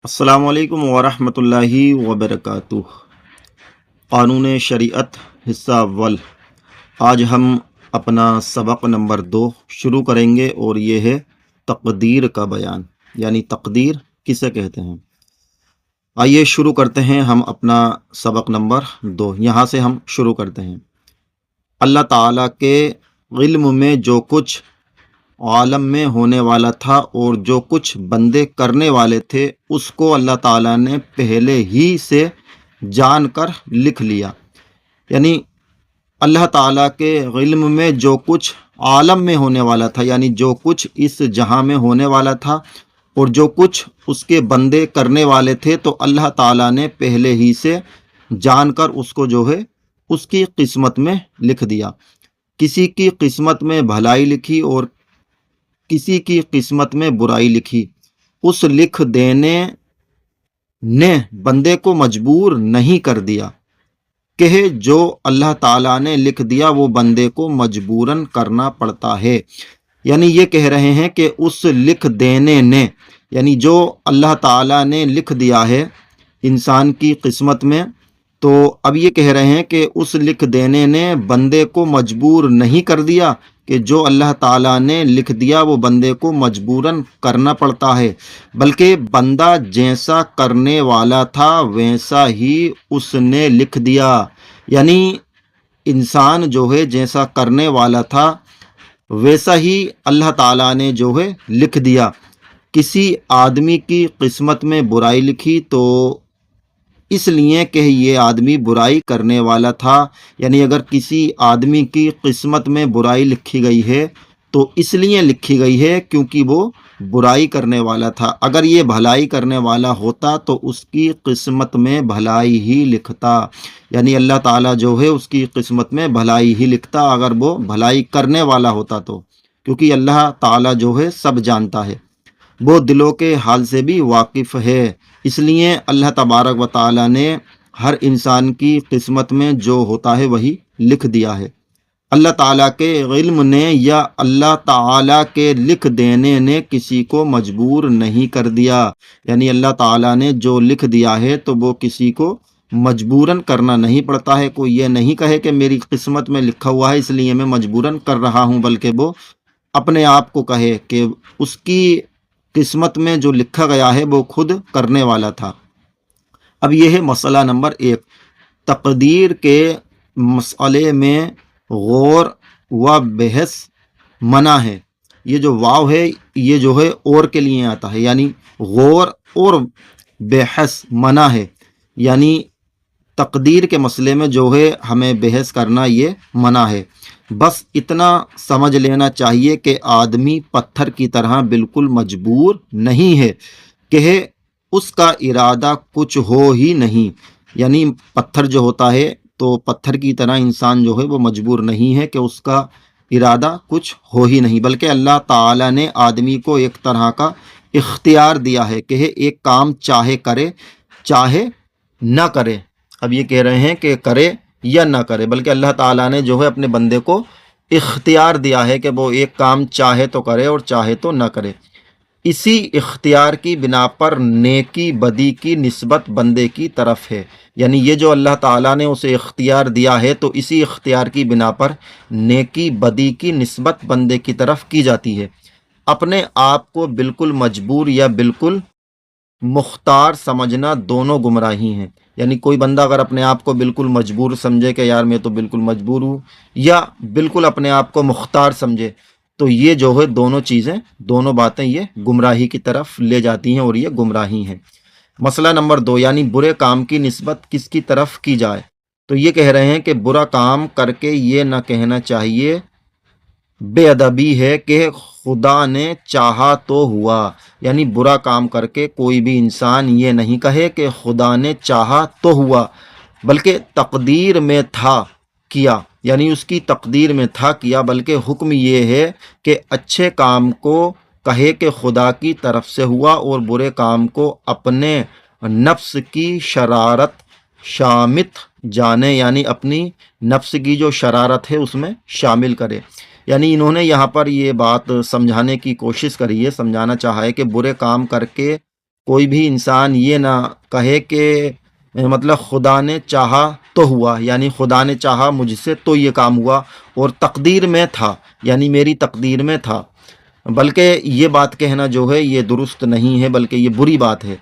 السلام علیکم ورحمۃ اللہ وبرکاتہ۔ قانون شریعت حصہ اول۔ آج ہم اپنا سبق نمبر 2 شروع کریں گے اور یہ ہے تقدیر کا بیان، یعنی تقدیر کسے کہتے ہیں۔ آئیے شروع کرتے ہیں ہم اپنا سبق نمبر 2۔ یہاں سے ہم شروع کرتے ہیں۔ اللہ تعالیٰ کے علم میں جو کچھ عالم میں ہونے والا تھا اور جو کچھ بندے کرنے والے تھے اس کو اللہ تعالیٰ نے پہلے ہی سے جان کر لکھ لیا۔ یعنی اللہ تعالیٰ کے علم میں جو کچھ عالم میں ہونے والا تھا، یعنی جو کچھ اس جہاں میں ہونے والا تھا اور جو کچھ اس کے بندے کرنے والے تھے، تو اللہ تعالیٰ نے پہلے ہی سے جان کر اس کو جو ہے اس کی قسمت میں لکھ دیا۔ کسی کی قسمت میں بھلائی لکھی اور کسی کی قسمت میں برائی لکھی۔ اس لکھ دینے نے بندے کو مجبور نہیں کر دیا کہ جو اللہ تعالیٰ نے لکھ دیا وہ بندے کو مجبوراً کرنا پڑتا ہے۔ یعنی یہ کہہ رہے ہیں کہ اس لکھ دینے نے، یعنی جو اللہ تعالیٰ نے لکھ دیا ہے انسان کی قسمت میں، تو اب یہ کہہ رہے ہیں کہ اس لکھ دینے نے بندے کو مجبور نہیں کر دیا کہ جو اللہ تعالیٰ نے لکھ دیا وہ بندے کو مجبوراً کرنا پڑتا ہے، بلکہ بندہ جیسا کرنے والا تھا ویسا ہی اس نے لکھ دیا۔ یعنی انسان جو ہے جیسا کرنے والا تھا ویسا ہی اللہ تعالیٰ نے جو ہے لکھ دیا۔ کسی آدمی کی قسمت میں برائی لکھی تو اس لیے کہ یہ آدمی برائی کرنے والا تھا، یعنی اگر کسی آدمی کی قسمت میں برائی لکھی گئی ہے تو اس لیے لکھی گئی ہے کیونکہ وہ برائی کرنے والا تھا۔ اگر یہ بھلائی کرنے والا ہوتا تو اس کی قسمت میں بھلائی ہی لکھتا، یعنی اللہ تعالیٰ جو ہے اس کی قسمت میں بھلائی ہی لکھتا اگر وہ بھلائی کرنے والا ہوتا تو، کیونکہ اللہ تعالیٰ جو ہے سب جانتا ہے، وہ دلوں کے حال سے بھی واقف ہے۔ اس لیے اللہ تبارک و تعالیٰ نے ہر انسان کی قسمت میں جو ہوتا ہے وہی لکھ دیا ہے۔ اللہ تعالیٰ کے علم نے یا اللہ تعالیٰ کے لکھ دینے نے کسی کو مجبور نہیں کر دیا، یعنی اللہ تعالیٰ نے جو لکھ دیا ہے تو وہ کسی کو مجبوراً کرنا نہیں پڑتا ہے۔ کوئی یہ نہیں کہے کہ میری قسمت میں لکھا ہوا ہے اس لیے میں مجبوراً کر رہا ہوں، بلکہ وہ اپنے آپ کو کہے کہ اس کی قسمت میں جو لکھا گیا ہے وہ خود کرنے والا تھا۔ اب یہ ہے مسئلہ نمبر 1۔ تقدیر کے مسئلے میں غور و بحث منع ہے۔ یہ جو واو ہے یہ جو ہے اور کے لیے آتا ہے، یعنی غور اور بحث منع ہے، یعنی تقدیر کے مسئلے میں جو ہے ہمیں بحث کرنا یہ منع ہے۔ بس اتنا سمجھ لینا چاہیے کہ آدمی پتھر کی طرح بالکل مجبور نہیں ہے کہ اس کا ارادہ کچھ ہو ہی نہیں، یعنی پتھر جو ہوتا ہے تو پتھر کی طرح انسان جو ہے وہ مجبور نہیں ہے کہ اس کا ارادہ کچھ ہو ہی نہیں، بلکہ اللہ تعالیٰ نے آدمی کو ایک طرح کا اختیار دیا ہے کہ ایک کام چاہے کرے چاہے نہ کرے۔ اب یہ کہہ رہے ہیں کہ کرے یا نہ کرے، بلکہ اللہ تعالیٰ نے جو ہے اپنے بندے کو اختیار دیا ہے کہ وہ ایک کام چاہے تو کرے اور چاہے تو نہ کرے۔ اسی اختیار کی بنا پر نیکی بدی کی نسبت بندے کی طرف ہے، یعنی یہ جو اللہ تعالیٰ نے اسے اختیار دیا ہے تو اسی اختیار کی بنا پر نیکی بدی کی نسبت بندے کی طرف کی جاتی ہے۔ اپنے آپ کو بالکل مجبور یا بالکل مختار سمجھنا دونوں گمراہی ہیں، یعنی کوئی بندہ اگر اپنے آپ کو بالکل مجبور سمجھے کہ یار میں تو بالکل مجبور ہوں، یا بالکل اپنے آپ کو مختار سمجھے، تو یہ جو ہے دونوں چیزیں، دونوں باتیں یہ گمراہی کی طرف لے جاتی ہیں اور یہ گمراہی ہیں۔ مسئلہ نمبر 2، یعنی برے کام کی نسبت کس کی طرف کی جائے، تو یہ کہہ رہے ہیں کہ برا کام کر کے یہ نہ کہنا چاہیے بے ادبی ہے کہ خدا نے چاہا تو ہوا، یعنی برا کام کر کے کوئی بھی انسان یہ نہیں کہے کہ خدا نے چاہا تو ہوا، بلکہ تقدیر میں تھا کیا، یعنی اس کی تقدیر میں تھا کیا، بلکہ حکم یہ ہے کہ اچھے کام کو کہے کہ خدا کی طرف سے ہوا اور برے کام کو اپنے نفس کی شرارت شامت جانے، یعنی اپنی نفس کی جو شرارت ہے اس میں شامل کرے۔ یعنی انہوں نے یہاں پر یہ بات سمجھانے کی کوشش کری ہے، سمجھانا چاہا ہے کہ برے کام کر کے کوئی بھی انسان یہ نہ کہے کہ مطلب خدا نے چاہا تو ہوا، یعنی خدا نے چاہا مجھ سے تو یہ کام ہوا اور تقدیر میں تھا، یعنی میری تقدیر میں تھا، بلکہ یہ بات کہنا جو ہے یہ درست نہیں ہے، بلکہ یہ بری بات ہے۔